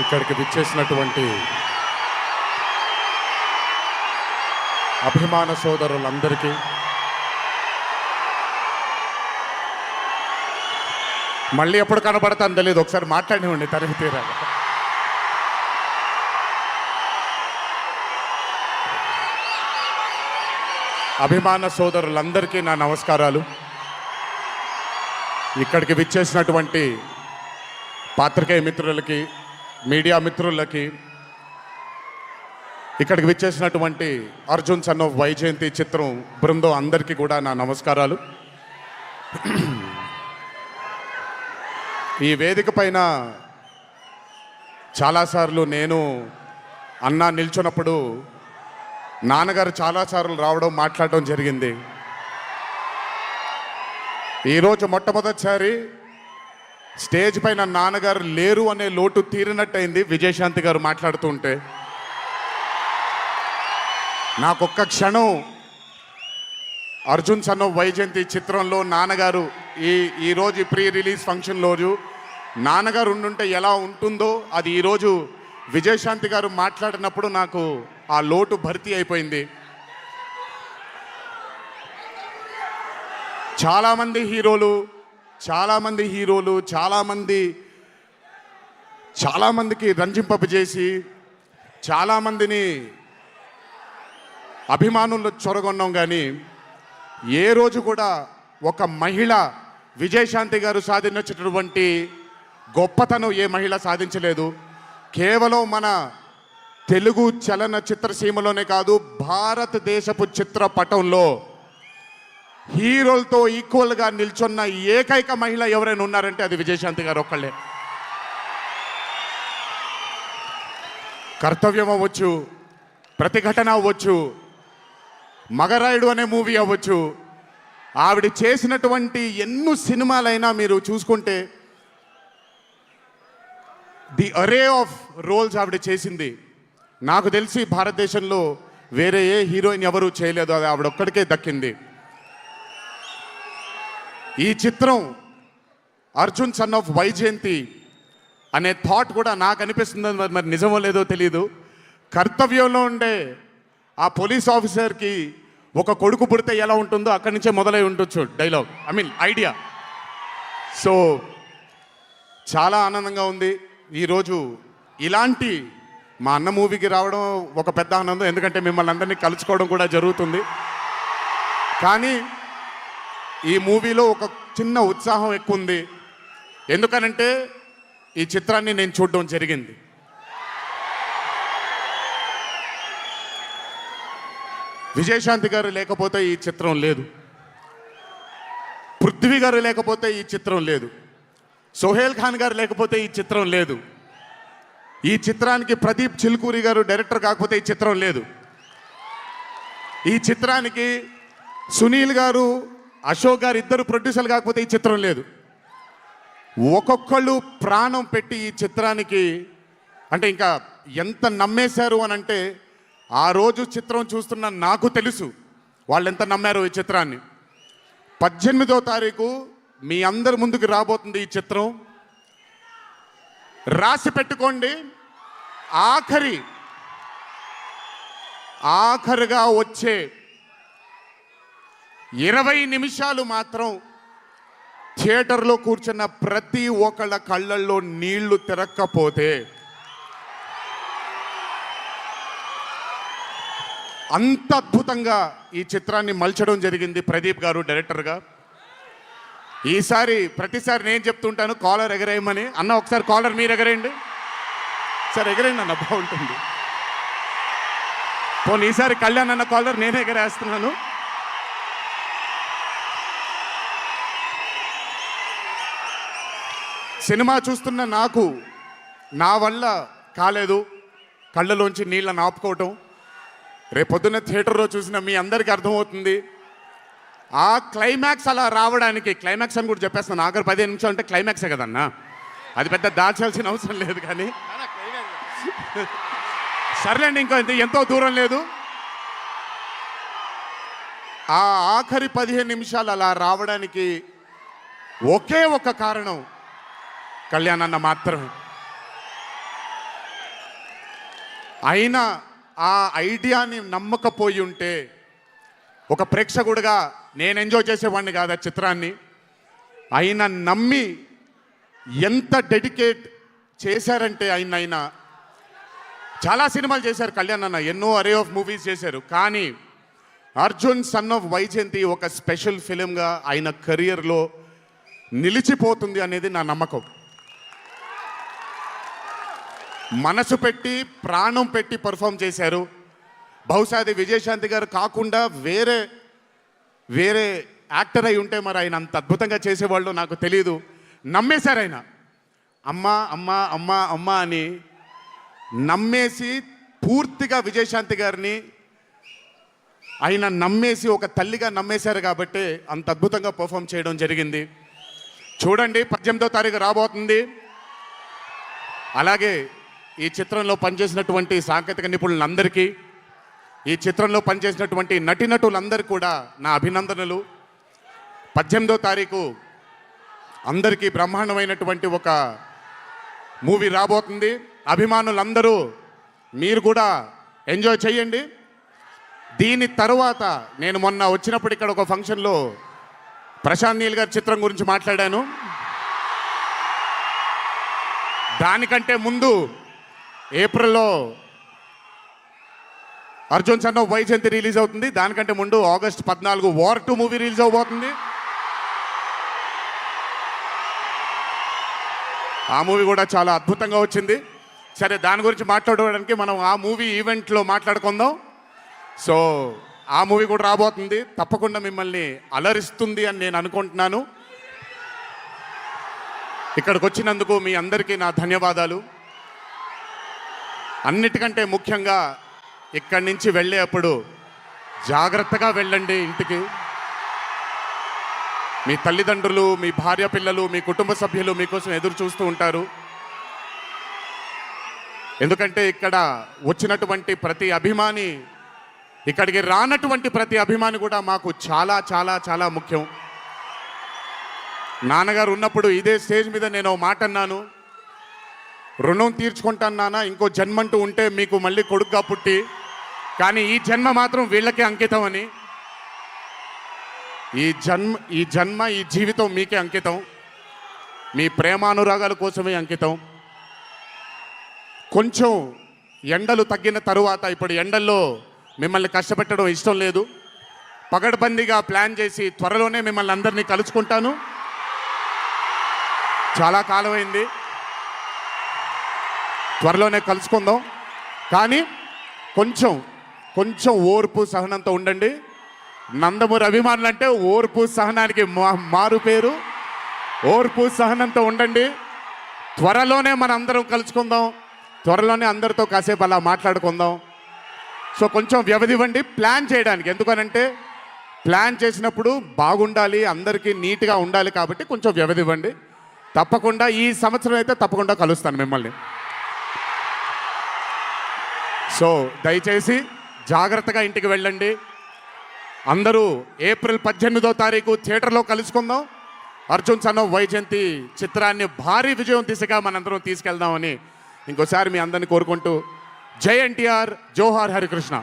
ఇక్కడికి విచ్చేసినటువంటి అభిమాన సోదరులందరికీ మళ్ళీ ఎప్పుడు కనబడతాను తెలియదు, ఒకసారి మాట్లాడివ్వండి తనివి తీరాలి. అభిమాన సోదరులందరికీ నా నమస్కారాలు. ఇక్కడికి విచ్చేసినటువంటి పాత్రికేయ మిత్రులకి, మీడియా మిత్రులకి, ఇక్కడికి విచ్చేసినటువంటి అర్జున్ సన్ ఆఫ్ వైజయంతి చిత్రం బృందం అందరికీ కూడా నా నమస్కారాలు. ఈ వేదిక పైన చాలాసార్లు నేను అన్నా నిల్చున్నప్పుడు నాన్నగారు చాలాసార్లు రావడం, మాట్లాడడం జరిగింది. ఈరోజు మొట్టమొదటిసారి స్టేజ్ పైన నాన్నగారు లేరు అనే లోటు తీరినట్టయింది విజయశాంతి గారు మాట్లాడుతుంటే. నాకొక్క క్షణం అర్జున్ సన్ ఆఫ్ వైజయంతి చిత్రంలో నాన్నగారు ఈరోజు ప్రీ రిలీజ్ ఫంక్షన్ రోజు నాన్నగారు ఉండుంటే ఎలా ఉంటుందో అది ఈరోజు విజయశాంతి గారు మాట్లాడినప్పుడు నాకు ఆ లోటు భర్తీ అయిపోయింది. చాలామంది హీరోలు చాలామందికి రంజింపజేసి చాలామందిని అభిమానుల్లో చొరగొన్నాం. కానీ ఏ రోజు కూడా ఒక మహిళ విజయశాంతి గారు సాధించినటువంటి గొప్పతనం ఏ మహిళ సాధించలేదు. కేవలం మన తెలుగు చలనచిత్ర సీమలోనే కాదు, భారతదేశపు చిత్రపటంలో హీరోలతో ఈక్వల్గా నిల్చున్న ఏకైక మహిళ ఎవరైనా ఉన్నారంటే అది విజయశాంతి గారు ఒక్కళ్ళే. కర్తవ్యం అవ్వచ్చు, ప్రతిఘటన అవ్వచ్చు, మగరాయుడు అనే మూవీ అవ్వచ్చు, ఆవిడ చేసినటువంటి ఎన్నో సినిమాలైనా మీరు చూసుకుంటే ది అరే ఆఫ్ రోల్స్ ఆవిడ చేసింది. నాకు తెలిసి భారతదేశంలో వేరే ఏ హీరోయిన్ ఎవరూ చేయలేదు, అది ఆవిడ ఒక్కడికే దక్కింది. ఈ చిత్రం అర్జున్ సన్ ఆఫ్ వైజయంతి అనే థాట్ కూడా నాకు అనిపిస్తుంది, మరి నిజమో లేదో తెలియదు. కర్తవ్యంలో ఉండే ఆ పోలీస్ ఆఫీసర్కి ఒక కొడుకు పుడితే ఎలా ఉంటుందో అక్కడి నుంచే మొదలై ఉండొచ్చు డైలాగ్, ఐడియా. సో చాలా ఆనందంగా ఉంది ఈరోజు ఇలాంటి మా అన్న మూవీకి రావడం ఒక పెద్ద ఆనందం, ఎందుకంటే మిమ్మల్ని అందరినీ కలుసుకోవడం కూడా జరుగుతుంది. కానీ ఈ మూవీలో ఒక చిన్న ఉత్సాహం ఎక్కువ ఉంది. ఎందుకనంటే ఈ చిత్రాన్ని నేను చూడడం జరిగింది. విజయశాంతి గారు లేకపోతే ఈ చిత్రం లేదు, పృథ్వీ గారు లేకపోతే ఈ చిత్రం లేదు, సోహేల్ ఖాన్ గారు లేకపోతే ఈ చిత్రం లేదు, ఈ చిత్రానికి ప్రదీప్ చిల్కూరి గారు డైరెక్టర్ కాకపోతే ఈ చిత్రం లేదు, ఈ చిత్రానికి సునీల్ గారు, అశోక్ గారు ఇద్దరు ప్రొడ్యూసర్లు కాకపోతే ఈ చిత్రం లేదు. ఒక్కొక్కళ్ళు ప్రాణం పెట్టి ఈ చిత్రానికి అంటే ఇంకా ఎంత నమ్మేశారు అని అంటే, ఆ రోజు చిత్రం చూస్తున్న నాకు తెలుసు వాళ్ళు ఎంత నమ్మారు ఈ చిత్రాన్ని. 18వ తారీఖు మీ అందరి ముందుకు రాబోతుంది ఈ చిత్రం. రాసి పెట్టుకోండి, ఆఖరిగా వచ్చే 20 నిమిషాలు మాత్రం థియేటర్లో కూర్చున్న ప్రతి ఒక్కళ్ళ కళ్ళల్లో నీళ్లు తిరక్కపోతే అంత అద్భుతంగా ఈ చిత్రాన్ని మలచడం జరిగింది ప్రదీప్ గారు డైరెక్టర్గా. ప్రతిసారి నేను చెప్తుంటాను కాలర్ ఎగరేయమని. అన్న ఒకసారి కాలర్ మీరు ఎగరేయండి సార్, ఎగరేయండి అన్న, బాగుంటుంది. పోనీ ఈసారి కళ్యాణ్ అన్న కాలర్ నేనే ఎగరేస్తున్నాను. సినిమా చూస్తున్న నాకు నా వల్ల కాలేదు కళ్ళలోంచి నీళ్ళని ఆపుకోవటం. రేపొద్దున్న థియేటర్లో చూసిన మీ అందరికీ అర్థమవుతుంది. ఆ క్లైమాక్స్ అలా రావడానికి, క్లైమాక్స్ అని కూడా చెప్పేస్తాను, ఆఖరి 15 నిమిషాలు అంటే క్లైమాక్సే కదన్నా, అది పెద్ద దాచాల్సిన అవసరం లేదు. కానీ సర్లేండి, ఇంకో ఎంతో దూరం లేదు. ఆ ఆఖరి 15 నిమిషాలు అలా రావడానికి ఒకే ఒక కారణం కళ్యాణ్ అన్న మాత్రమే. అయినా ఆ ఐడియాని నమ్మకపోయి ఉంటే ఒక ప్రేక్షకుడిగా నేను ఎంజాయ్ చేసేవాడిని కాదు ఆ చిత్రాన్ని. ఆయన నమ్మి ఎంత డెడికేట్ చేశారంటే ఆయన చాలా సినిమాలు చేశారు కళ్యాణ్ అన్న, ఎన్నో అరే ఆఫ్ మూవీస్ చేశారు. కానీ అర్జున్ సన్ ఆఫ్ వైజయంతి ఒక స్పెషల్ ఫిలింగా ఆయన కెరియర్లో నిలిచిపోతుంది అనేది నా నమ్మకం. మనసు పెట్టి ప్రాణం పెట్టి పర్ఫామ్ చేశారు. బహుశా అది విజయశాంతి గారు కాకుండా వేరే యాక్టర్ అయి ఉంటే మరి ఆయన అంత అద్భుతంగా చేసేవాళ్ళు నాకు తెలియదు. నమ్మేశారు ఆయన. అమ్మా అమ్మా అమ్మా అమ్మా అని నమ్మేసి పూర్తిగా విజయశాంతి గారిని ఆయన నమ్మేసి ఒక తల్లిగా నమ్మేశారు కాబట్టి అంత అద్భుతంగా పర్ఫామ్ చేయడం జరిగింది. చూడండి, 18వ తారీఖు రాబోతుంది. అలాగే ఈ చిత్రంలో పనిచేసినటువంటి సాంకేతిక నిపుణులందరికీ, ఈ చిత్రంలో పనిచేసినటువంటి నటీనటులందరికీ కూడా నా అభినందనలు. 18వ తారీఖు అందరికీ బ్రహ్మాండమైనటువంటి ఒక మూవీ రాబోతుంది. అభిమానులందరూ మీరు కూడా ఎంజాయ్ చేయండి. దీని తరువాత నేను మొన్న వచ్చినప్పుడు ఇక్కడ ఒక ఫంక్షన్లో ప్రశాంత్ నీల్ గారి చిత్రం గురించి మాట్లాడాను. దానికంటే ముందు ఏప్రిల్లో Arjun son of Vyjayanthi release అవుతుంది. దానికంటే ముందు ఆగస్ట్ 14 వార్ 2 మూవీ రిలీజ్ అవబోతుంది. ఆ మూవీ కూడా చాలా అద్భుతంగా వచ్చింది. సరే, దాని గురించి మాట్లాడడానికి మనం ఆ మూవీ ఈవెంట్లో మాట్లాడుకుందాం. సో ఆ మూవీ కూడా రాబోతుంది. తప్పకుండా మిమ్మల్ని అలరిస్తుంది అని నేను అనుకుంటున్నాను. ఇక్కడికి వచ్చినందుకు మీ అందరికీ నా ధన్యవాదాలు. అన్నిటికంటే ముఖ్యంగా ఇక్కడి నుంచి వెళ్ళేటప్పుడు జాగ్రత్తగా వెళ్ళండి ఇంటికి. మీ తల్లిదండ్రులు, మీ భార్య పిల్లలు, మీ కుటుంబ సభ్యులు మీకోసం ఎదురు చూస్తూ ఉంటారు. ఎందుకంటే ఇక్కడ వచ్చినటువంటి ప్రతి అభిమాని, ఇక్కడికి రానటువంటి ప్రతి అభిమాని కూడా మాకు చాలా చాలా చాలా ముఖ్యం. నాన్నగారు ఉన్నప్పుడు ఇదే స్టేజ్ మీద నేను మాట అన్నాను, రుణం తీర్చుకుంటాను నాన్న, ఇంకో జన్మంటూ ఉంటే మీకు మళ్ళీ కొడుకుగా పుట్టి, కానీ ఈ జన్మ మాత్రం వీళ్ళకే అంకితం అని. ఈ జన్మ ఈ జీవితం మీకే అంకితం, మీ ప్రేమానురాగాల కోసమే అంకితం. కొంచెం ఎండలు తగ్గిన తరువాత, ఇప్పుడు ఎండల్లో మిమ్మల్ని కష్టపెట్టడం ఇష్టం లేదు, పగడ్బందీగా ప్లాన్ చేసి త్వరలోనే మిమ్మల్ని అందరినీ కలుసుకుంటాను. చాలా కాలమైంది, త్వరలోనే కలుసుకుందాం. కానీ కొంచెం ఓర్పు సహనంతో ఉండండి. నందమూరి అభిమానులు అంటే ఓర్పు సహనానికి మారు పేరు. ఓర్పు సహనంతో ఉండండి. త్వరలోనే మనం అందరం కలుసుకుందాం, త్వరలోనే అందరితో కాసేపు అలా మాట్లాడుకుందాం. సో కొంచెం వ్యవధి ఇవ్వండి ప్లాన్ చేయడానికి. ఎందుకనంటే ప్లాన్ చేసినప్పుడు బాగుండాలి, అందరికీ నీట్గా ఉండాలి, కాబట్టి కొంచెం వ్యవధి ఇవ్వండి. తప్పకుండా ఈ సంవత్సరం అయితే తప్పకుండా కలుస్తాను మిమ్మల్ని. సో దయచేసి జాగ్రత్తగా ఇంటికి వెళ్ళండి. అందరూ ఏప్రిల్ 18వ తారీఖు థియేటర్లో కలుసుకుందాం. అర్జున్ సన్ ఆఫ్ వైజయంతి చిత్రాన్ని భారీ విజయం దిశగా మనందరం తీసుకెళ్దామని ఇంకోసారి మీ అందరిని కోరుకుంటూ, జై ఎన్టీఆర్, జోహార్ హరికృష్ణ.